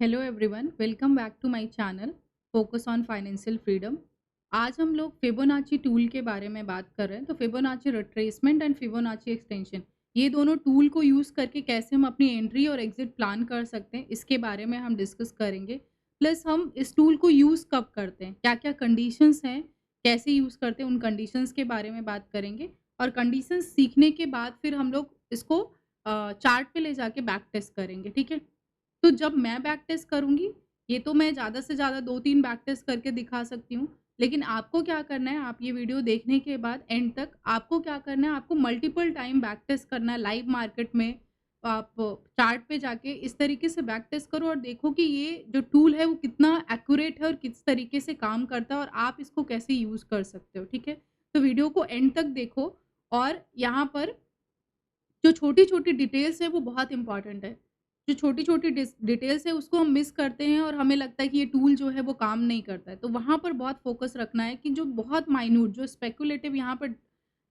Hello everyone, welcome back to my channel focus on financial freedom. आज हम लोग Fibonacci tool के बारे में बात कर रहे हैं। तो Fibonacci retracement and Fibonacci extension, ये दोनों टूल को यूज़ करके कैसे हम अपनी एंट्री और एग्जिट प्लान कर सकते हैं, इसके बारे में हम डिस्कस करेंगे। प्लस हम इस टूल को यूज़ कब करते हैं, क्या क्या कंडीशंस हैं, कैसे यूज़ करते हैं, उन कंडीशंस के बारे में बात करेंगे। और कंडीशंस सीखने के बाद फिर हम लोग इसको चार्ट पे ले जाके बैक टेस्ट करेंगे, ठीक है। तो जब मैं बैक टेस्ट करूँगी, ये तो मैं ज़्यादा से ज़्यादा 2-3 बैक टेस्ट करके दिखा सकती हूँ। लेकिन आपको क्या करना है, आप ये वीडियो देखने के बाद एंड तक आपको क्या करना है, आपको मल्टीपल टाइम बैक टेस्ट करना है लाइव मार्केट में। आप चार्ट पे जाके इस तरीके से बैक टेस्ट करो और देखो कि ये जो टूल है वो कितना एक्यूरेट है और किस तरीके से काम करता है और आप इसको कैसे यूज़ कर सकते हो, ठीक है? तो वीडियो को एंड तक देखो और यहाँ पर जो छोटी-छोटी डिटेल्स हैं वो बहुत इम्पोर्टेंट है। जो छोटी-छोटी डिटेल्स है उसको हम मिस करते हैं और हमें लगता है कि ये टूल जो है वो काम नहीं करता है। तो वहाँ पर बहुत फ़ोकस रखना है कि जो बहुत माइन्यूट जो स्पेक्युलेटिव यहाँ पर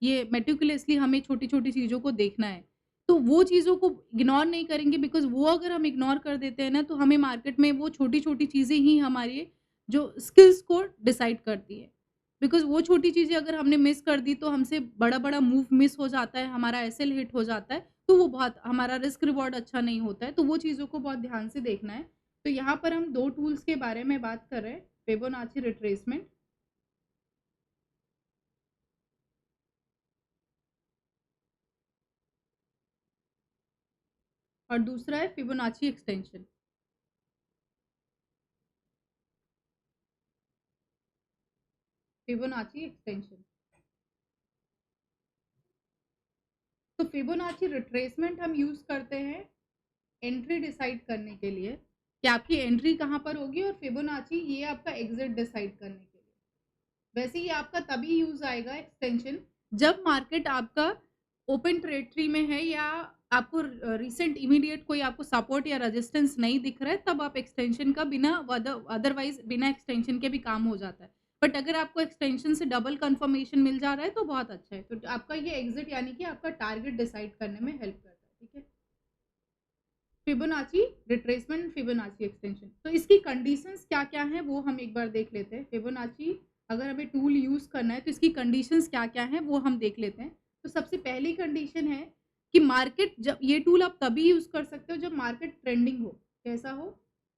ये मेटिकुलसली हमें छोटी-छोटी चीज़ों को देखना है। तो वो चीज़ों को इग्नोर नहीं करेंगे, बिकॉज़ वो अगर हम इग्नोर कर देते हैं ना तो हमें मार्केट में वो छोटी-छोटी चीज़ें ही हमारी जो स्किल्स को डिसाइड करती है। बिकॉज़ वो छोटी चीज़ें अगर हमने मिस कर दी तो हमसे बड़ा-बड़ा मूव मिस हो जाता है, हमारा एसएल हिट हो जाता है, तो वो बहुत हमारा रिस्क रिवॉर्ड अच्छा नहीं होता है, तो वो चीज़ों को बहुत ध्यान से देखना है। तो यहाँ पर हम 2 टूल्स के बारे में बात कर रहे हैं, फिबोनाची रिट्रेसमेंट और दूसरा है फिबोनाची एक्सटेंशन। Fibonacci extension. तो फिबोनाची रिट्रेसमेंट हम यूज़ करते हैं एंट्री डिसाइड करने के लिए कि आपकी एंट्री कहाँ पर होगी, और फिबोनाची ये आपका एग्ज़िट डिसाइड करने के लिए। वैसे ये आपका तभी यूज़ आएगा एक्सटेंशन, जब मार्केट आपका ओपन टेरिटरी में है या आपको रिसेंट इमीडिएट कोई आपको सपोर्ट या रेजिस्टेंस नहीं दिख रहा है, तब आप एक्सटेंशन का बिना अदरवाइज़ बिना एक्सटेंशन के भी काम हो जाता है। बट अगर आपको एक्सटेंशन से डबल कन्फर्मेशन मिल जा रहा है तो बहुत अच्छा है। तो आपका ये एग्ज़िट यानी कि आपका टारगेट डिसाइड करने में हेल्प करता है, ठीक है? Fibonacci retracement, Fibonacci extension. तो इसकी कंडीशंस क्या-क्या हैं वो हम एक बार देख लेते हैं। फिबोनाची अगर हमें टूल यूज़ करना है तो इसकी कंडीशंस क्या-क्या हैं वो हम देख लेते हैं। तो सबसे पहली कंडीशन है कि मार्केट जब ये टूल आप तभी यूज़ कर सकते हो जब मार्केट ट्रेंडिंग हो। कैसा हो?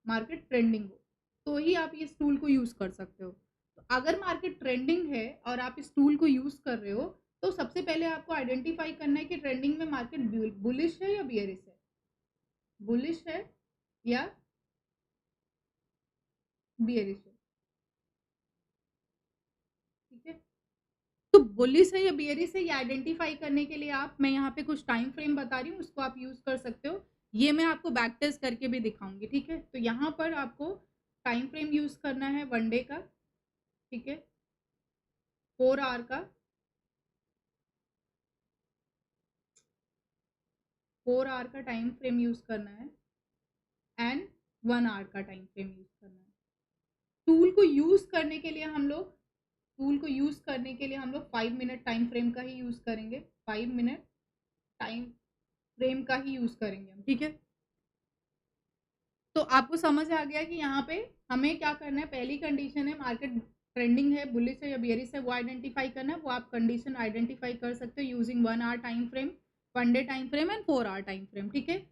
मार्केट ट्रेंडिंग हो, तो ही आप इस टूल को यूज़ कर सकते हो। तो अगर मार्केट ट्रेंडिंग है और आप इस टूल को यूज़ कर रहे हो, तो सबसे पहले आपको आइडेंटिफ़ाई करना है कि ट्रेंडिंग में मार्केट बुलिश है या बियरिश है? बुलिश है या बियरिश है, ठीक है? तो बुलिश है या बियरिश है ये आइडेंटिफाई करने के लिए मैं यहाँ पे कुछ टाइम फ्रेम बता रही हूँ, उसको आप यूज़ कर सकते हो। ये मैं आपको बैक टेस्ट करके भी दिखाऊँगी, ठीक है? तो यहाँ पर आपको टाइम फ्रेम यूज़ करना है 1 डे का, ठीक है? 4 आवर का, 4 आवर का टाइम फ्रेम यूज़ करना है एंड 1 आवर का टाइम फ्रेम यूज़ करना है। टूल को यूज़ करने के लिए हम लोग 5 मिनट टाइम फ्रेम का ही यूज़ करेंगे। 5 मिनट टाइम फ्रेम का ही यूज़ करेंगे हम, ठीक है? तो आपको समझ आ गया कि यहाँ पे हमें क्या करना है। पहली कंडीशन है मार्केट ट्रेंडिंग है, बुलिश है या बेयरिश है, वो आइडेंटिफाई करना है। वो आप कंडीशन आइडेंटिफाई कर सकते हो using 1 hour time frame, 1 day time frame and 4 hour time frame, ठीक है?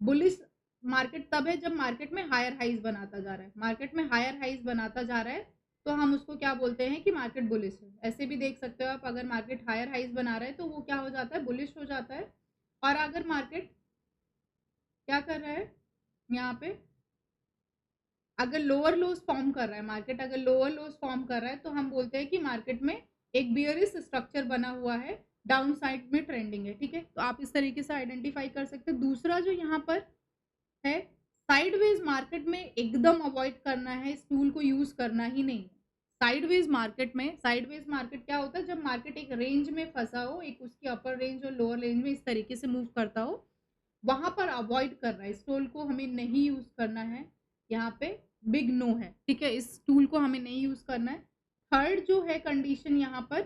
बुलिश मार्केट तब है जब मार्केट में हायर हाइज बनाता जा रहा है। मार्केट में हायर हाइज बनाता जा रहा है तो हम उसको क्या बोलते हैं कि मार्केट बुलिश है। ऐसे भी देख सकते हो आप, अगर मार्केट हायर हाइज बना रहा है तो वो क्या हो जाता है, बुलिश हो जाता है। और अगर मार्केट क्या कर रहा है यहाँ पे, अगर लोअर लोज फॉर्म कर रहा है, मार्केट अगर लोअर लोज फॉर्म कर रहा है तो हम बोलते हैं कि मार्केट में एक बियरिश स्ट्रक्चर बना हुआ है, डाउन साइड में ट्रेंडिंग है, ठीक है? तो आप इस तरीके से आइडेंटिफाई कर सकते हैं। दूसरा जो यहाँ पर है, साइडवेज मार्केट में एकदम अवॉइड करना है, इस टूल को यूज करना ही नहीं है। साइडवेज मार्केट क्या होता है, जब मार्केट एक रेंज में फंसा हो, एक उसकी अपर रेंज और लोअर रेंज में इस तरीके से मूव करता हो, वहां पर अवॉइड करना है। इस टूल को हमें नहीं यूज करना है, यहाँ पे बिग नो है, ठीक है? इस टूल को हमें नहीं यूज करना है। थर्ड जो है कंडीशन यहाँ पर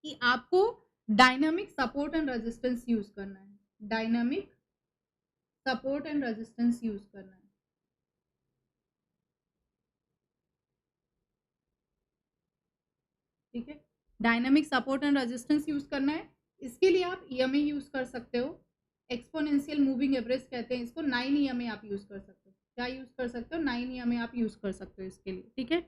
कि आपको dynamic support and resistance use करना है। Dynamic support and resistance use करना है। ठीक है। Dynamic support and resistance use करना है, इसके लिए आप ईएमए यूज़ कर सकते हो। एक्सपोनेंशियल मूविंग एवरेज कहते हैं इसको, 9 ईएमए आप यूज़ कर सकते हो। क्या यूज़ कर सकते हो? 9 ईएमए आप यूज़ कर सकते हो इसके लिए, ठीक है।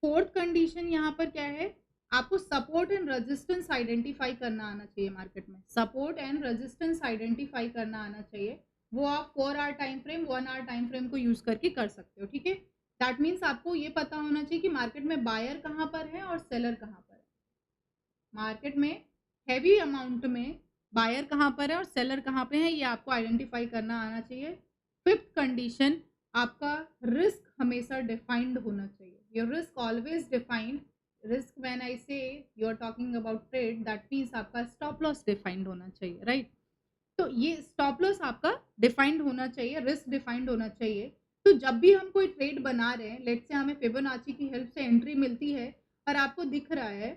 फोर्थ कंडीशन यहाँ पर क्या है, आपको सपोर्ट एंड रेजिस्टेंस आइडेंटिफाई करना आना चाहिए मार्केट में। सपोर्ट एंड रेजिस्टेंस आइडेंटिफाई करना आना चाहिए, वो आप 4 hour time frame, 1 hour time frame को यूज करके कर सकते हो, ठीक है। दैट मीन्स आपको ये पता होना चाहिए कि मार्केट में बायर कहाँ पर है और सेलर कहाँ पर है। मार्केट में हैवी अमाउंट में बायर कहाँ पर है और सेलर कहाँ पे है, ये आपको आइडेंटिफाई करना आना चाहिए। फिफ्थ कंडीशन, आपका रिस्क हमेशा डिफाइंड होना चाहिए। Your risk always defined. Risk when I say you are talking about trade, that means आपका स्टॉप लॉस डिफाइंड होना चाहिए, राइट। तो ये स्टॉप लॉस आपका डिफाइंड होना चाहिए, रिस्क डिफाइंड होना चाहिए। तो जब भी हम कोई ट्रेड बना रहे हैं, लेट्स से हमें फिबोनाची की हेल्प से एंट्री मिलती है और आपको दिख रहा है,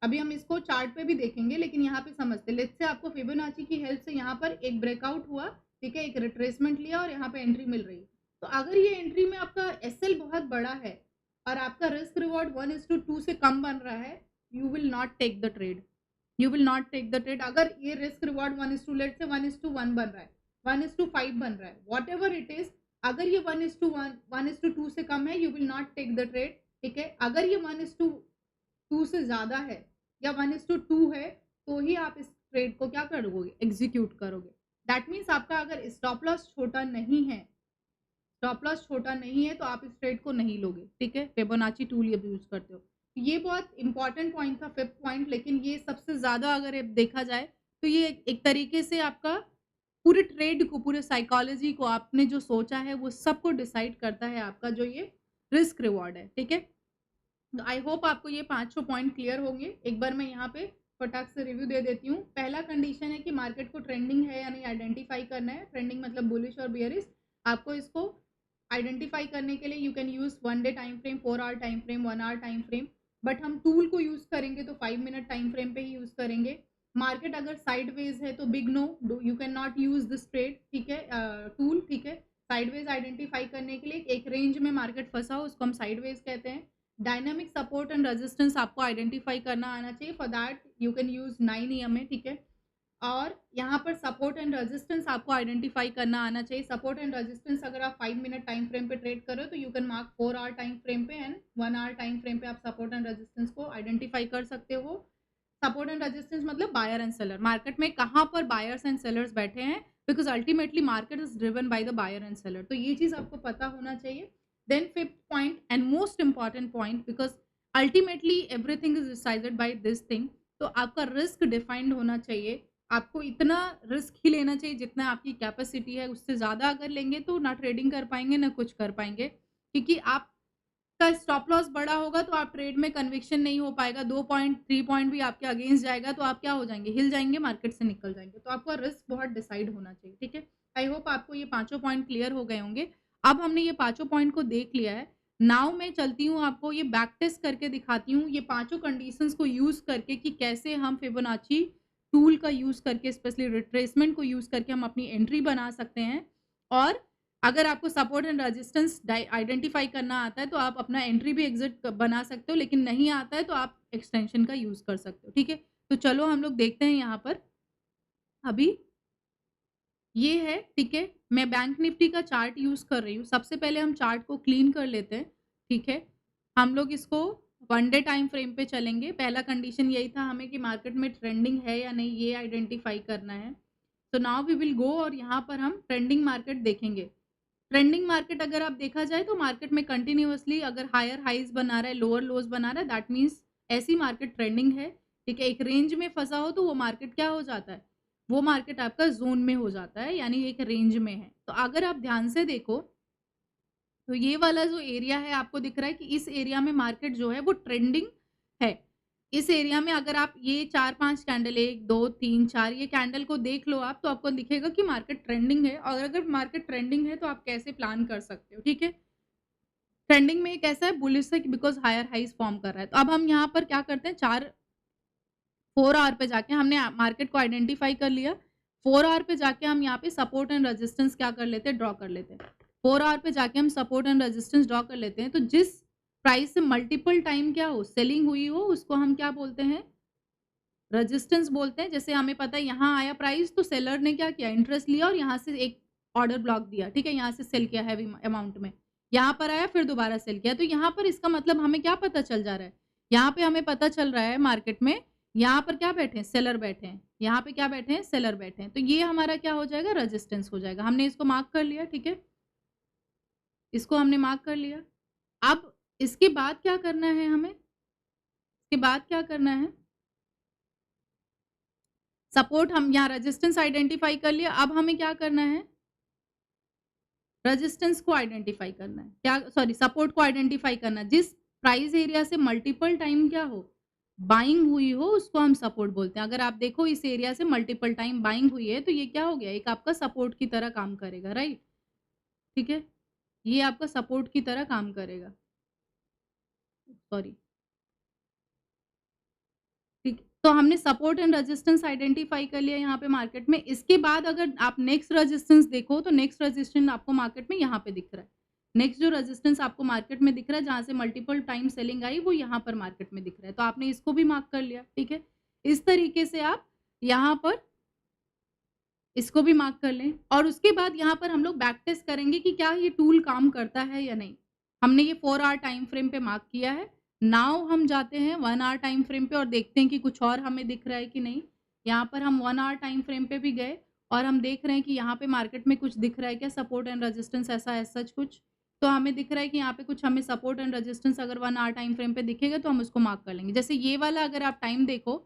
अभी हम इसको चार्ट पे भी देखेंगे लेकिन यहाँ पे समझते हैं। लेट्स से आपको फिबोनाची की हेल्प से यहाँ पर एक ब्रेकआउट हुआ, ठीक है, एक रिट्रेसमेंट लिया और यहाँ पे एंट्री मिल रही है। तो अगर ये एंट्री में आपका एसएल बहुत बड़ा है और आपका रिस्क रिवॉर्ड 1:2 से कम बन रहा है, you will not take the trade. You will not take the trade. अगर ये रिस्क रिवॉर्ड 1:2, लेट्स से 1:1 बन रहा है, 1:5 बन रहा है, वॉट एवर इट इज, अगर ये 1:1, 1:2 से कम है, you will not take the trade, ठीक है। अगर ये 1:2 से ज्यादा है या 1:2 है, तो ही आप इस ट्रेड को क्या करोगे, एग्जीक्यूट करोगे। दैट मीन्स आपका अगर स्टॉप लॉस छोटा नहीं है, स्टॉप लॉस छोटा नहीं है, तो आप इस ट्रेड को नहीं लोगे, ठीक है। फिबोनाची टूल ये यूज करते हो। ये बहुत इंपॉर्टेंट पॉइंट था, फिफ्थ पॉइंट, लेकिन ये सबसे ज्यादा अगर देखा जाए तो ये एक तरीके से आपका पूरे ट्रेड को, पूरे साइकोलॉजी को, आपने जो सोचा है वो सबको डिसाइड करता है आपका जो ये रिस्क रिवॉर्ड है, ठीक है। आई होप आपको ये 5 पॉइंट क्लियर होंगे। एक बार मैं यहाँ पे फटाक से रिव्यू दे देती हूँ। पहला कंडीशन है कि मार्केट को ट्रेंडिंग है या नहीं आइडेंटिफाई करना है। ट्रेंडिंग मतलब बुलिश और बियरिश। आपको इसको आइडेंटिफाई करने के लिए you can use 1 day time frame, 4 hour time frame, 1 hour time frame, but हम टूल को यूज करेंगे तो 5 मिनट टाइम फ्रेम पे ही यूज करेंगे। मार्केट अगर साइडवेज है तो big no, you can not use this trade, ठीक है, टूल, ठीक है। साइडवेज आइडेंटिफाई करने के लिए एक रेंज में मार्केट फंसा हो, उसको हम साइडवेज कहते हैं। डायनामिक सपोर्ट एंड रेजिस्टेंस आपको आइडेंटिफाई करना आना चाहिए। For that you can use 9 EMA, ठीक है। और यहाँ पर सपोर्ट एंड रेजिस्टेंस आपको आइडेंटिफाई करना आना चाहिए। सपोर्ट एंड रेजिस्टेंस अगर आप 5 मिनट टाइम फ्रेम पे ट्रेड करो तो you can mark 4 hour time frame पे एंड 1 आवर टाइम फ्रेम पे आप सपोर्ट एंड रेजिस्टेंस को आइडेंटिफाई कर सकते हो। सपोर्ट एंड रेजिस्टेंस मतलब बायर एंड सेलर, मार्केट में कहाँ पर बायर्स एंड सेलर्स बैठे हैं, because ultimately market is driven by the buyer and seller. तो ये चीज आपको पता होना चाहिए। Then fifth point and most important point, because ultimately everything is decided by this thing, तो आपका रिस्क डिफाइंड होना चाहिए। आपको इतना रिस्क ही लेना चाहिए जितना आपकी कैपेसिटी है, उससे ज़्यादा अगर लेंगे तो ना ट्रेडिंग कर पाएंगे ना कुछ कर पाएंगे, क्योंकि आपका स्टॉप लॉस बड़ा होगा तो आप ट्रेड में कन्विक्शन नहीं हो पाएगा। 2 पॉइंट 3 पॉइंट भी आपके अगेंस्ट जाएगा तो आप क्या हो जाएंगे, हिल जाएंगे, मार्केट से निकल जाएंगे। तो आपका रिस्क बहुत डिसाइड होना चाहिए, ठीक है। आई होप आपको ये 5 पॉइंट क्लियर हो गए होंगे। अब हमने ये 5 पॉइंट को देख लिया है। नाउ मैं चलती हूँ, आपको ये बैक टेस्ट करके दिखाती हूँ ये 5 कंडीशंस को यूज करके कि कैसे हम फिबोनाची टूल का यूज करके, स्पेशली रिट्रेसमेंट को यूज करके हम अपनी एंट्री बना सकते हैं। और अगर आपको सपोर्ट एंड रेजिस्टेंस आइडेंटिफाई करना आता है तो आप अपना एंट्री भी एग्जिट बना सकते हो, लेकिन नहीं आता है तो आप एक्सटेंशन का यूज कर सकते हो, ठीक है। तो चलो हम लोग देखते हैं यहाँ पर। अभी ये है, ठीक है, मैं बैंक निफ्टी का चार्ट यूज कर रही हूँ। सबसे पहले हम चार्ट को क्लीन कर लेते हैं, ठीक है। हम लोग इसको 1 डे टाइम फ्रेम पे चलेंगे। पहला कंडीशन यही था हमें कि मार्केट में ट्रेंडिंग है या नहीं, ये आइडेंटिफाई करना है। तो नाउ वी विल गो और यहाँ पर हम ट्रेंडिंग मार्केट देखेंगे। ट्रेंडिंग मार्केट अगर आप देखा जाए तो मार्केट में कंटिन्यूअसली अगर हायर हाइज बना रहा है, लोअर लोज बना रहा है, दैट मीन्स ऐसी मार्केट ट्रेंडिंग है, ठीक है। एक रेंज में फंसा हो तो वो मार्केट क्या हो जाता है, वो मार्केट आपका जोन में हो जाता है, यानी एक रेंज में है। तो अगर आप ध्यान से देखो तो ये वाला जो एरिया है आपको दिख रहा है कि इस एरिया में मार्केट जो है वो ट्रेंडिंग है। इस एरिया में अगर आप ये 4-5 कैंडल, 1 2 3 4 ये कैंडल को देख लो आप, तो आपको दिखेगा कि मार्केट ट्रेंडिंग है। और अगर मार्केट ट्रेंडिंग है तो आप कैसे प्लान कर सकते हो, ठीक है। ट्रेंडिंग में कैसा है, बुलिश है, बिकॉज हायर हाइज फॉर्म कर रहा है। तो अब हम यहाँ पर क्या करते हैं, 4 आवर पे जाके हमने मार्केट को आइडेंटिफाई कर लिया। 4 आवर पे जाके हम यहाँ पे सपोर्ट एंड रेजिस्टेंस क्या कर लेते हैं, ड्रॉ कर लेते हैं। 4 आवर पे जाके हम सपोर्ट एंड रेजिस्टेंस ड्रॉ कर लेते हैं। तो जिस प्राइस से मल्टीपल टाइम क्या हो, सेलिंग हुई हो, उसको हम क्या बोलते हैं, रेजिस्टेंस बोलते हैं। जैसे हमें पता है यहाँ आया प्राइस तो सेलर ने क्या किया, इंटरेस्ट लिया और यहाँ से एक ऑर्डर ब्लॉक दिया, ठीक है? यहाँ से सेल किया हैवी अमाउंट में। यहाँ पर आया फिर दोबारा सेल किया। तो यहाँ पर इसका मतलब हमें क्या पता चल जा रहा है? यहाँ पे हमें पता चल रहा है मार्केट में, यहाँ पर क्या बैठे हैं? सेलर बैठे हैं। यहाँ पे क्या बैठे हैं? सेलर बैठे हैं। तो ये हमारा क्या हो जाएगा? रेजिस्टेंस हो जाएगा। हमने इसको मार्क कर लिया, ठीक है? इसको हमने मार्क कर लिया। अब इसके बाद क्या करना है हमें? इसके बाद क्या करना है? सपोर्ट हम यहाँ रेजिस्टेंस आइडेंटिफाई कर लिया। अब हमें क्या करना है? रेजिस्टेंस को आइडेंटिफाई करना है। क्या, सॉरी, सपोर्ट को आइडेंटिफाई करना है। जिस प्राइस एरिया से मल्टीपल टाइम क्या हो, बाइंग हुई हो, उसको हम सपोर्ट बोलते हैं। अगर आप देखो इस एरिया से मल्टीपल टाइम बाइंग हुई है तो ये क्या हो गया, एक आपका सपोर्ट की तरह काम करेगा, राइट? ठीक है, ये आपका सपोर्ट की तरह काम करेगा। सॉरी, ठीक है। तो हमने सपोर्ट एंड रेजिस्टेंस आइडेंटिफाई कर लिया यहाँ पे मार्केट में। इसके बाद अगर आप नेक्स्ट रेजिस्टेंस देखो तो नेक्स्ट रेजिस्टेंस आपको मार्केट में यहाँ पे दिख रहा है। नेक्स्ट जो रेजिस्टेंस आपको मार्केट में दिख रहा है जहाँ से मल्टीपल टाइम सेलिंग आई वो यहाँ पर मार्केट में दिख रहा है। तो आपने इसको भी मार्क कर लिया, ठीक है? इस तरीके से आप यहाँ पर इसको भी मार्क कर लें और उसके बाद यहाँ पर हम लोग बैक टेस्ट करेंगे कि क्या ये टूल काम करता है या नहीं। हमने ये 4 आवर टाइम फ्रेम पे मार्क किया है। नाउ हम जाते हैं 1 आवर टाइम फ्रेम पे और देखते हैं कि कुछ और हमें दिख रहा है कि नहीं। यहाँ पर हम 1 आवर टाइम फ्रेम पे भी गए और हम देख रहे हैं कि यहाँ पे मार्केट में कुछ दिख रहा है क्या, सपोर्ट एंड रेजिस्टेंस ऐसा एज़ सच कुछ। तो हमें दिख रहा है कि यहाँ पे कुछ हमें सपोर्ट एंड रेजिस्टेंस अगर 1 आवर टाइम फ्रेम पे दिखेगा तो हम उसको मार्क कर लेंगे। जैसे ये वाला अगर आप टाइम देखो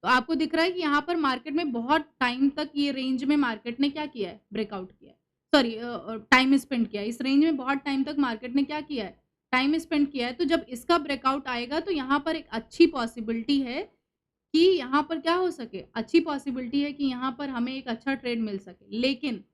तो आपको दिख रहा है कि यहाँ पर मार्केट में बहुत टाइम तक ये रेंज में मार्केट ने क्या किया है, ब्रेकआउट किया है। सॉरी, टाइम स्पेंड किया है। इस रेंज में बहुत टाइम तक मार्केट ने क्या किया है, टाइम स्पेंड किया है। तो जब इसका ब्रेकआउट आएगा तो यहाँ पर एक अच्छी पॉसिबिलिटी है कि यहाँ पर क्या हो सके, अच्छी पॉसिबिलिटी है कि यहाँ पर हमें एक अच्छा ट्रेड मिल सके। लेकिन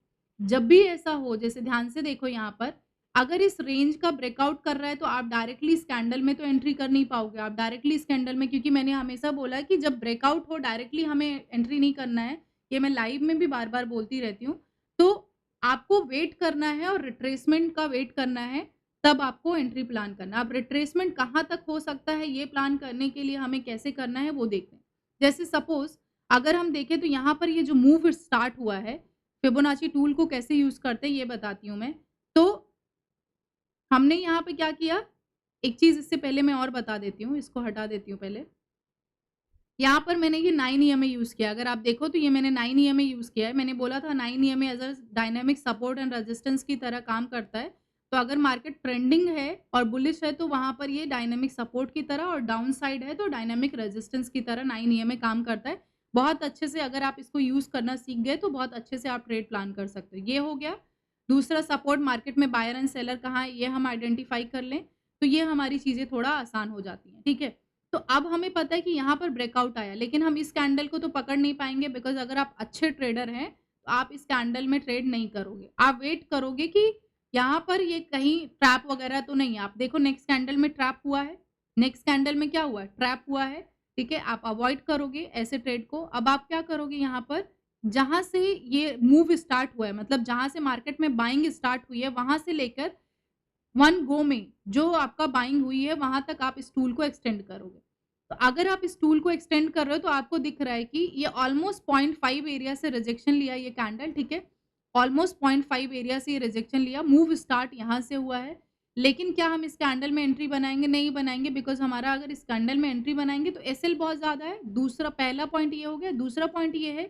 जब भी ऐसा हो, जैसे ध्यान से देखो यहाँ पर, अगर इस रेंज का ब्रेकआउट कर रहा है तो आप डायरेक्टली इस कैंडल में तो एंट्री कर नहीं पाओगे। आप डायरेक्टली इस कैंडल में, क्योंकि मैंने हमेशा बोला है कि जब ब्रेकआउट हो डायरेक्टली हमें एंट्री नहीं करना है। ये मैं लाइव में भी बार-बार बोलती रहती हूँ। तो आपको वेट करना है और रिट्रेसमेंट का वेट करना है, तब आपको एंट्री प्लान करना है। अब रिट्रेसमेंट कहाँ तक हो सकता है ये प्लान करने के लिए हमें कैसे करना है वो देखते हैं। जैसे सपोज़ अगर हम देखें तो यहाँ पर ये जो मूव स्टार्ट हुआ है, फिबोनाची टूल को कैसे यूज़ करते हैं ये बताती हूँ मैं। तो हमने यहाँ पे क्या किया, एक चीज़ इससे पहले मैं और बता देती हूँ, इसको हटा देती हूँ पहले। यहाँ पर मैंने ये 9 ईएमए यूज़ किया। अगर आप देखो तो ये मैंने 9 ईएमए यूज़ किया है। मैंने बोला था 9 EMA as a dynamic support and resistance की तरह काम करता है। तो अगर मार्केट ट्रेंडिंग है और बुलिश है तो वहाँ पर ये डायनामिक सपोर्ट की तरह और डाउन साइड है तो डायनामिक रेजिस्टेंस की तरह 9 ईएमए काम करता है। बहुत अच्छे से अगर आप इसको यूज़ करना सीख गए तो बहुत अच्छे से आप ट्रेड प्लान कर सकते हो। ये हो गया। दूसरा, सपोर्ट मार्केट में बायर एंड सेलर कहाँ है ये हम आइडेंटिफाई कर लें, तो ये हमारी चीज़ें थोड़ा आसान हो जाती हैं, ठीक है? तो अब हमें पता है कि यहाँ पर ब्रेकआउट आया, लेकिन हम इस कैंडल को तो पकड़ नहीं पाएँगे बिकॉज़ अगर आप अच्छे ट्रेडर हैं, तो आप इस कैंडल में ट्रेड नहीं करोगे। आप वेट करोगे कि यहाँ पर ये कहीं ट्रैप वगैरह तो नहीं है। आप देखो नेक्स्ट कैंडल में ट्रैप हुआ है, नेक्स्ट कैंडल में क्या हुआ है? ट्रैप हुआ है, ठीक है? आप अवॉइड करोगे ऐसे ट्रेड को। अब आप क्या करोगे यहाँ पर, जहाँ से ये मूव स्टार्ट हुआ है, मतलब जहाँ से मार्केट में बाइंग स्टार्ट हुई है, वहाँ से लेकर 1 गो में जो आपका बाइंग हुई है, वहाँ तक आप इस टूल को एक्सटेंड करोगे। तो अगर आप इस टूल को एक्सटेंड कर रहे हो तो आपको दिख रहा है कि ये ऑलमोस्ट 0.5 एरिया से रिजेक्शन लिया ये कैंडल, ठीक है? ऑलमोस्ट 0.5 एरिया से ये रिजेक्शन लिया, मूव स्टार्ट यहाँ से हुआ है। लेकिन क्या हम इस कैंडल में एंट्री बनाएँगे? नहीं बनाएँगे, बिकॉज़ हमारा अगर इस कैंडल में एंट्री बनाएँगे तो एसएल बहुत ज़्यादा है। दूसरा, पहला पॉइंट ये हो गया। दूसरा पॉइंट ये है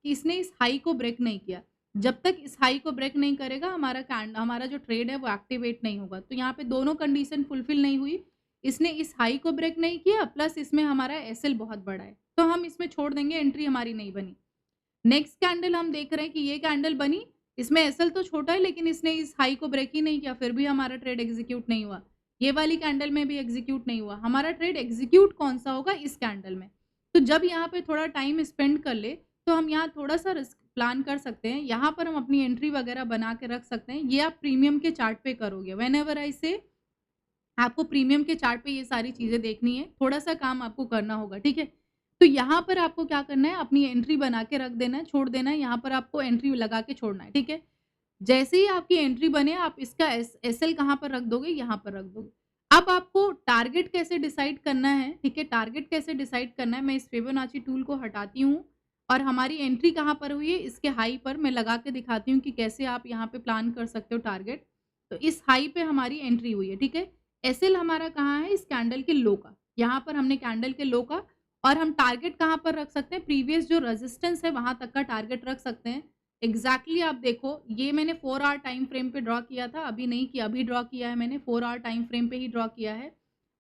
कि इसने इस हाई को ब्रेक नहीं किया। जब तक इस हाई को ब्रेक नहीं करेगा हमारा जो ट्रेड है वो एक्टिवेट नहीं होगा। तो यहाँ पे दोनों कंडीशन फुलफिल नहीं हुई। इसने इस हाई को ब्रेक नहीं किया, प्लस इसमें हमारा एसएल बहुत बड़ा है, तो हम इसमें छोड़ देंगे, एंट्री हमारी नहीं बनी। नेक्स्ट कैंडल हम देख रहे हैं कि ये कैंडल बनी, इसमें एसएल तो छोटा है लेकिन इसने इस हाई को ब्रेक ही नहीं किया, फिर भी हमारा ट्रेड एग्जीक्यूट नहीं हुआ। ये वाली कैंडल में भी एग्जीक्यूट नहीं हुआ। हमारा ट्रेड एग्जीक्यूट कौन-सा होगा? इस कैंडल में। तो जब यहाँ पे थोड़ा टाइम स्पेंड कर ले, तो हम यहाँ थोड़ा-सा रिस्क प्लान कर सकते हैं। यहाँ पर हम अपनी एंट्री वगैरह बना के रख सकते हैं। ये आप प्रीमियम के चार्ट पे करोगे। व्हेनेवर आई से आपको प्रीमियम के चार्ट पे ये सारी चीज़ें देखनी है, थोड़ा-सा काम आपको करना होगा, ठीक है? तो यहाँ पर आपको क्या करना है, अपनी एंट्री बना के रख देना है, छोड़ देना है, यहाँ पर आपको एंट्री लगा के छोड़ना है, ठीक है? जैसे ही आपकी एंट्री बने आप इसका एसएल कहाँ पर रख दोगे? यहाँ पर रख दोगे। अब आपको टारगेट कैसे डिसाइड करना है, ठीक है? टारगेट कैसे डिसाइड करना है, मैं इस फिबोनाची टूल को हटाती हूँ और हमारी एंट्री कहाँ पर हुई है, इसके हाई पर मैं लगा के दिखाती हूँ कि कैसे आप यहाँ पे प्लान कर सकते हो टारगेट। तो इस हाई पे हमारी एंट्री हुई है, ठीक है? एसएल हमारा कहाँ है, इस कैंडल के लो का। यहाँ पर हमने कैंडल के लो का और हम टारगेट कहाँ पर रख सकते हैं, प्रीवियस जो रेजिस्टेंस है वहाँ तक का टारगेट रख सकते हैं। एग्ज़ैक्टली आप देखो, ये मैंने 4 आवर टाइम फ्रेम पे ड्रॉ किया था, अभी नहीं किया, अभी ड्रॉ किया है मैंने, 4 आवर टाइम फ्रेम पे ही ड्रॉ किया है।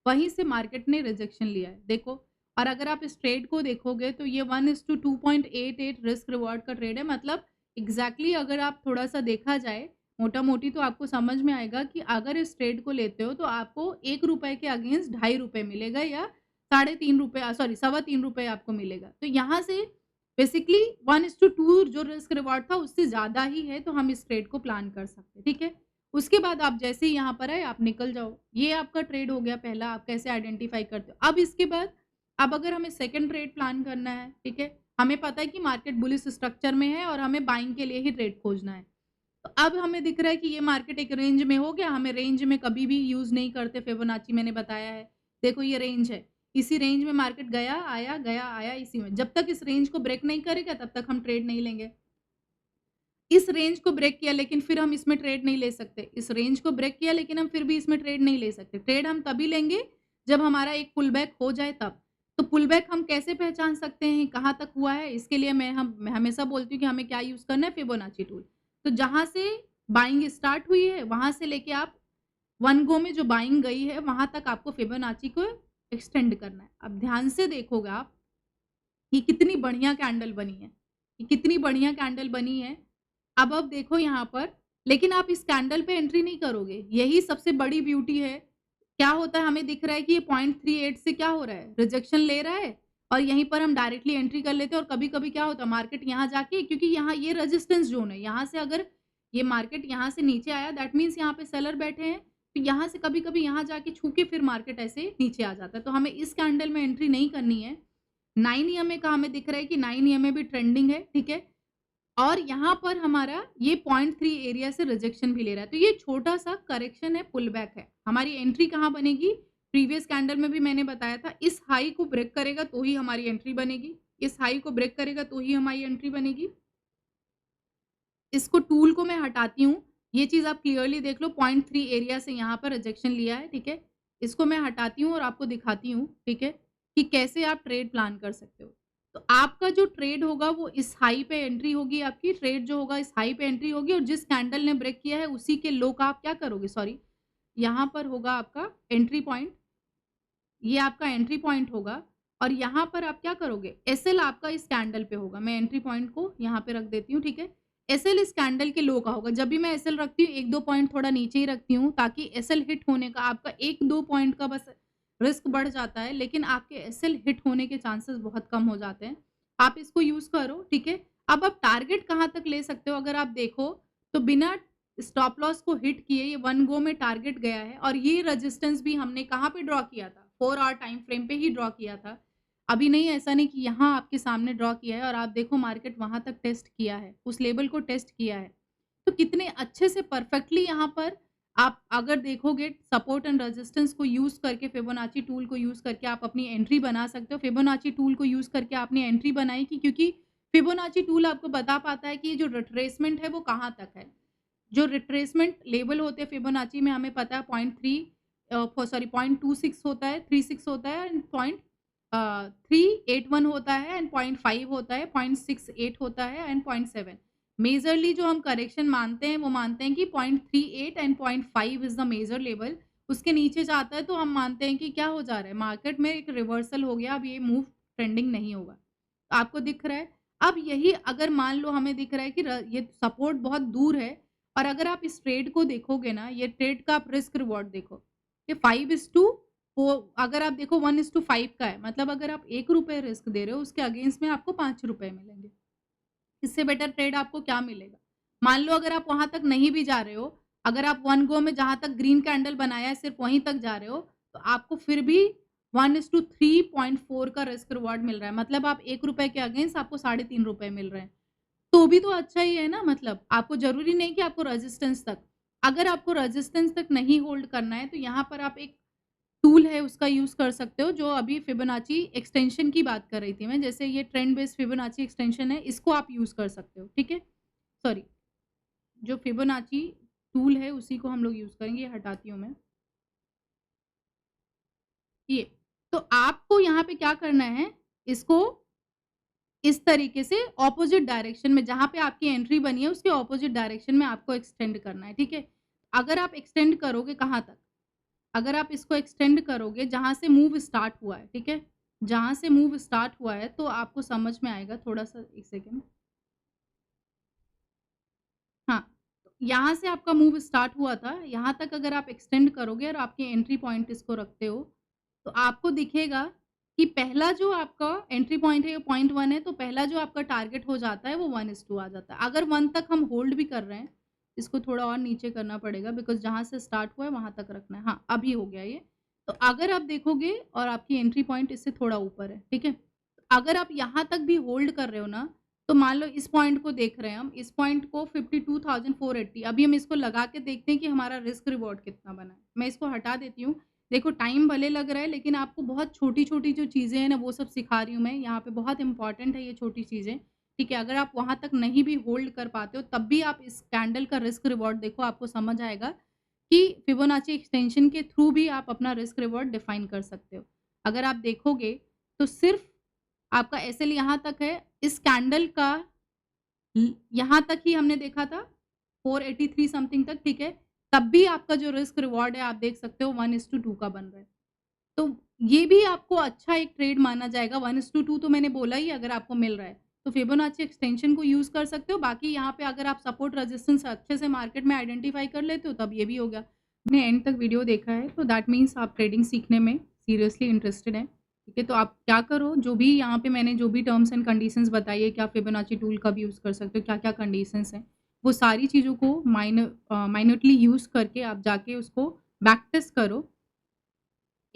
वहीं से मार्केट ने रिजेक्शन लिया है, देखो। और अगर आप इस ट्रेड को देखोगे तो ये 1:2.88 रिस्क रिवार्ड का ट्रेड है, मतलब एग्ज़ैक्टली अगर आप थोड़ा-सा देखा जाए, मोटा-मोटी तो आपको समझ में आएगा कि अगर इस ट्रेड को लेते हो तो आपको ₹1 के अगेंस्ट ₹2.5 मिलेगा या साढ़े ₹3 सॉरी ₹3.25 आपको मिलेगा। तो यहाँ से बेसिकली 1:2 जो रिस्क रिवार्ड था उससे ज़्यादा ही है, तो हम इस ट्रेड को प्लान कर सकते हैं, ठीक है? उसके बाद आप जैसे ही यहाँ पर आए आप निकल जाओ। ये आपका ट्रेड हो गया पहला, आप कैसे आइडेंटिफ़ाई करते हो। अब इसके बाद अब अगर हमें सेकंड ट्रेड प्लान करना है, ठीक है? हमें पता है कि मार्केट बुलिश स्ट्रक्चर में है और हमें बाइंग के लिए ही ट्रेड खोजना है। तो अब हमें दिख रहा है कि ये मार्केट एक रेंज में हो गया, हमें रेंज में कभी भी यूज़ नहीं करते फिबोनाची, मैंने बताया है। देखो ये रेंज है, इसी रेंज में मार्केट गया, आया इसी में। जब तक इस रेंज को ब्रेक नहीं करेगा तब तक हम ट्रेड नहीं लेंगे। इस रेंज को ब्रेक किया लेकिन फिर हम इसमें ट्रेड नहीं ले सकते। इस रेंज को ब्रेक किया लेकिन हम फिर भी इसमें ट्रेड नहीं ले सकते। ट्रेड हम तभी लेंगे जब हमारा एक पुल बैक हो जाए तब। तो पुल बैक हम कैसे पहचान सकते हैं, कहाँ तक हुआ है? इसके लिए मैं हमेशा बोलती हूँ कि हमें क्या यूज़ करना है, फिबोनाची टूल। तो जहाँ से बाइंग स्टार्ट हुई है, वहाँ से लेके आप 1 गो में जो बाइंग गई है, वहाँ तक आपको फिबोनाची को एक्सटेंड करना है। अब ध्यान से देखोगे आप कि कितनी बढ़िया कैंडल बनी है। ये कितनी बढ़िया कैंडल बनी है। अब देखो यहाँ पर, लेकिन आप इस कैंडल पे एंट्री नहीं करोगे, यही सबसे बड़ी ब्यूटी है। क्या होता है, हमें दिख रहा है कि ये 0.38 से क्या हो रहा है, रिजेक्शन ले रहा है और यहीं पर हम डायरेक्टली एंट्री कर लेते हैं और कभी-कभी क्या होता है, मार्केट यहाँ जाके, क्योंकि यहाँ ये रेजिस्टेंस ज़ोन है, यहाँ से अगर ये मार्केट यहाँ से नीचे आया दैट मीन्स यहाँ पे सेलर बैठे हैं, तो यहाँ से कभी-कभी यहाँ जाके छू के फिर मार्केट ऐसे नीचे आ जाता है। तो हमें इस कैंडल में एंट्री नहीं करनी है। 9 ईएमए का हमें दिख रहा है कि 9 ईएमए भी ट्रेंडिंग है, ठीक है? और यहाँ पर हमारा ये 0.3 एरिया से रिजेक्शन भी ले रहा है। तो ये छोटा-सा करेक्शन है, पुल बैक है। हमारी एंट्री कहाँ बनेगी? प्रीवियस कैंडल में भी मैंने बताया था, इस हाई को ब्रेक करेगा तो ही हमारी एंट्री बनेगी। इस हाई को ब्रेक करेगा तो ही हमारी एंट्री बनेगी। इसको टूल को मैं हटाती हूँ। ये चीज़ आप क्लियरली देख लो, 0.3 एरिया से यहाँ पर रिजेक्शन लिया है, ठीक है? इसको मैं हटाती हूँ और आपको दिखाती हूँ, ठीक है? कि कैसे आप ट्रेड प्लान कर सकते हो। तो आपका जो ट्रेड होगा वो इस हाई पे एंट्री होगी, आपकी ट्रेड जो होगा इस हाई पे एंट्री होगी और जिस कैंडल ने ब्रेक किया है उसी के लो का आप क्या करोगे, सॉरी, यहाँ पर होगा आपका एंट्री पॉइंट, ये आपका एंट्री पॉइंट होगा और यहाँ पर आप क्या करोगे, एसएल आपका इस कैंडल पे होगा। मैं एंट्री पॉइंट को यहाँ पे रख देती हूँ, ठीक है? एसएल इस कैंडल के लो का होगा। जब भी मैं एसएल रखती हूँ 1-2 पॉइंट थोड़ा नीचे ही रखती हूँ ताकि एसएल हिट होने का आपका 1-2 पॉइंट का बस रिस्क बढ़ जाता है, लेकिन आपके एसएल हिट होने के चांसेस बहुत कम हो जाते हैं। आप इसको यूज़ करो, ठीक है? अब आप टारगेट कहाँ तक ले सकते हो, अगर आप देखो तो बिना स्टॉप लॉस को हिट किए ये 1 गो में टारगेट गया है और ये रेजिस्टेंस भी हमने कहाँ पे ड्रॉ किया था? 4 आवर टाइम फ्रेम पे ही ड्रॉ किया था। अभी नहीं, ऐसा नहीं कि यहाँ आपके सामने ड्रॉ किया है और आप देखो मार्केट वहाँ तक टेस्ट किया है, उस लेवल को टेस्ट किया है। तो कितने अच्छे से परफेक्टली यहाँ पर आप अगर देखोगे सपोर्ट एंड रेजिस्टेंस को यूज़ करके, फिबोनाची टूल को यूज़ करके आप अपनी एंट्री बना सकते हो। फिबोनाची टूल को यूज़ करके आपने एंट्री बनाई कि क्योंकि फिबोनाची टूल आपको बता पाता है कि ये जो रिट्रेसमेंट है वो कहाँ तक है। जो रिट्रेसमेंट लेवल होते हैं फिबोनाची में हमें पता है 0.26 होता है, 36 होता है एंड 381 होता है एंड 0.5 होता है, 0.68 होता है एंड 0.7। मेजरली जो हम करेक्शन मानते हैं वो मानते हैं कि 0.38 and 0.5 is the major level. उसके नीचे जाता है तो हम मानते हैं कि क्या हो जा रहा है, मार्केट में एक रिवर्सल हो गया, अब ये मूव ट्रेंडिंग नहीं होगा। तो आपको दिख रहा है, अब यही अगर मान लो हमें दिख रहा है कि ये सपोर्ट बहुत दूर है और अगर आप इस ट्रेड को देखोगे ना, ये ट्रेड का आप रिस्क रिवॉर्ड देखो, ये 5:4, अगर आप देखो 1:5 का है, मतलब अगर आप ₹1 रिस्क दे रहे हो, उसके अगेंस्ट में आपको ₹5 मिलेंगे। इससे बेटर ट्रेड आपको क्या मिलेगा? मान लो अगर आप वहाँ तक नहीं भी जा रहे हो, अगर आप 1 गो में जहाँ तक ग्रीन कैंडल बनाया है, सिर्फ वहीं तक जा रहे हो, तो आपको फिर भी 1:3.4 का रिस्क रिवॉर्ड मिल रहा है। मतलब आप ₹1 के अगेंस्ट आपको ₹3.5 मिल रहे हैं। तो भी तो अच्छा ही है ना, मतलब आपको ज़रूरी नहीं कि आपको रेजिस्टेंस तक, अगर आपको रेजिस्टेंस तक नहीं होल्ड करना है तो यहाँ पर आप एक टूल है उसका यूज़ कर सकते हो, जो अभी फिबोनाची एक्सटेंशन की बात कर रही थी मैं, जैसे ये ट्रेंड बेस्ड फिबोनाची एक्सटेंशन है, इसको आप यूज़ कर सकते हो, ठीक है? सॉरी, जो फिबोनाची टूल है उसी को हम लोग यूज़ करेंगे, ये हटाती हूँ मैं। ये, तो आपको यहाँ पे क्या करना है, इसको इस तरीके से ऑपोज़िट डायरेक्शन में, जहाँ पे आपकी एंट्री बनी है उसके ऑपोज़िट डायरेक्शन में आपको एक्सटेंड करना है, ठीक है? अगर आप एक्सटेंड करोगे कहाँ तक? अगर आप इसको एक्सटेंड करोगे जहाँ से मूव स्टार्ट हुआ है, ठीक है? जहाँ से मूव स्टार्ट हुआ है तो आपको समझ में आएगा, थोड़ा-सा 1 सेकंड। हाँ, तो यहाँ से आपका मूव स्टार्ट हुआ था, यहाँ तक अगर आप एक्सटेंड करोगे और आपके एंट्री पॉइंट इसको रखते हो, तो आपको दिखेगा कि पहला जो आपका एंट्री पॉइंट है, ये पॉइंट 1 है, तो पहला जो आपका टारगेट हो जाता है वो 1:2 आ जाता है। अगर 1 तक हम होल्ड भी कर रहे हैं, इसको थोड़ा और नीचे करना पड़ेगा बिकॉज़ जहाँ से स्टार्ट हुआ है वहाँ तक रखना है। हाँ, अभी हो गया ये। तो अगर आप देखोगे और आपकी एंट्री पॉइंट इससे थोड़ा ऊपर है, ठीक है? अगर आप यहाँ तक भी होल्ड कर रहे हो ना, तो मान लो इस पॉइंट को देख रहे हैं हम, इस पॉइंट को 52,480, अभी हम इसको लगा के देखते हैं कि हमारा रिस्क रिवॉर्ड कितना बना है। मैं इसको हटा देती हूँ। देखो टाइम भले लग रहा है लेकिन आपको बहुत छोटी-छोटी जो चीज़ें हैं ना वो सब सिखा रही हूँ मैं, यहाँ पे बहुत इम्पोर्टेंट है ये छोटी चीज़ें, ठीक है? अगर आप वहाँ तक नहीं भी होल्ड कर पाते हो तब भी आप इस कैंडल का रिस्क रिवॉर्ड देखो, आपको समझ आएगा कि फिबोनाची एक्सटेंशन के थ्रू भी आप अपना रिस्क रिवॉर्ड डिफाइन कर सकते हो। अगर आप देखोगे तो सिर्फ़ आपका एसएल यहाँ तक है, इस कैंडल का यहाँ तक ही हमने देखा था 483 समथिंग तक, ठीक है? तब भी आपका जो रिस्क रिवॉर्ड है आप देख सकते हो 1:2 का बन रहा है। तो ये भी आपको अच्छा एक ट्रेड माना जाएगा, 1:2 तो मैंने बोला ही अगर आपको मिल रहा है। तो फिबोनाची एक्सटेंशन को यूज़ कर सकते हो, बाकी यहाँ पे अगर आप सपोर्ट रेजिस्टेंस अच्छे से मार्केट में आइडेंटिफ़ाई कर लेते हो तब ये भी हो गया। आपने एंड तक वीडियो देखा है तो दैट मीन्स आप ट्रेडिंग सीखने में सीरियसली इंटरेस्टेड हैं, ठीक है? तो आप क्या करो, जो भी यहाँ पे मैंने जो भी टर्म्स एंड कंडीशंस बताई है कि आप फिबोनाची टूल कब यूज़ कर सकते हो, क्या-क्या कंडीशंस हैं, वो सारी चीज़ों को माइन्यूटली यूज़ करके आप जाके उसको बैक टेस्ट करो।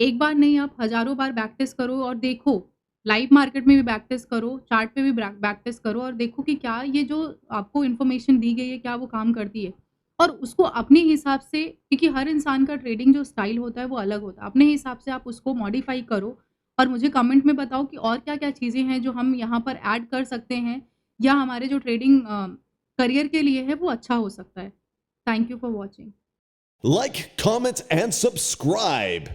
एक बार नहीं, आप हज़ारों बार बैक टेस्ट करो और देखो, लाइव मार्केट में भी बैक टेस्ट करो, चार्ट पे भी बैक टेस्ट करो और देखो कि क्या ये जो आपको इन्फॉर्मेशन दी गई है, क्या वो काम करती है? और उसको अपने हिसाब से, क्योंकि हर इंसान का ट्रेडिंग जो स्टाइल होता है, वो अलग होता है। अपने हिसाब से आप उसको मॉडिफ़ाई करो और मुझे कमेंट में बताओ कि और क्या-क्या चीज़ें हैं, जो हम यहाँ पर ऐड कर सकते हैं या हमारे जो ट्रेडिंग करियर के लिए है, वो अच्छा हो सकता है। Thank you for watching. Like, comment, and subscribe.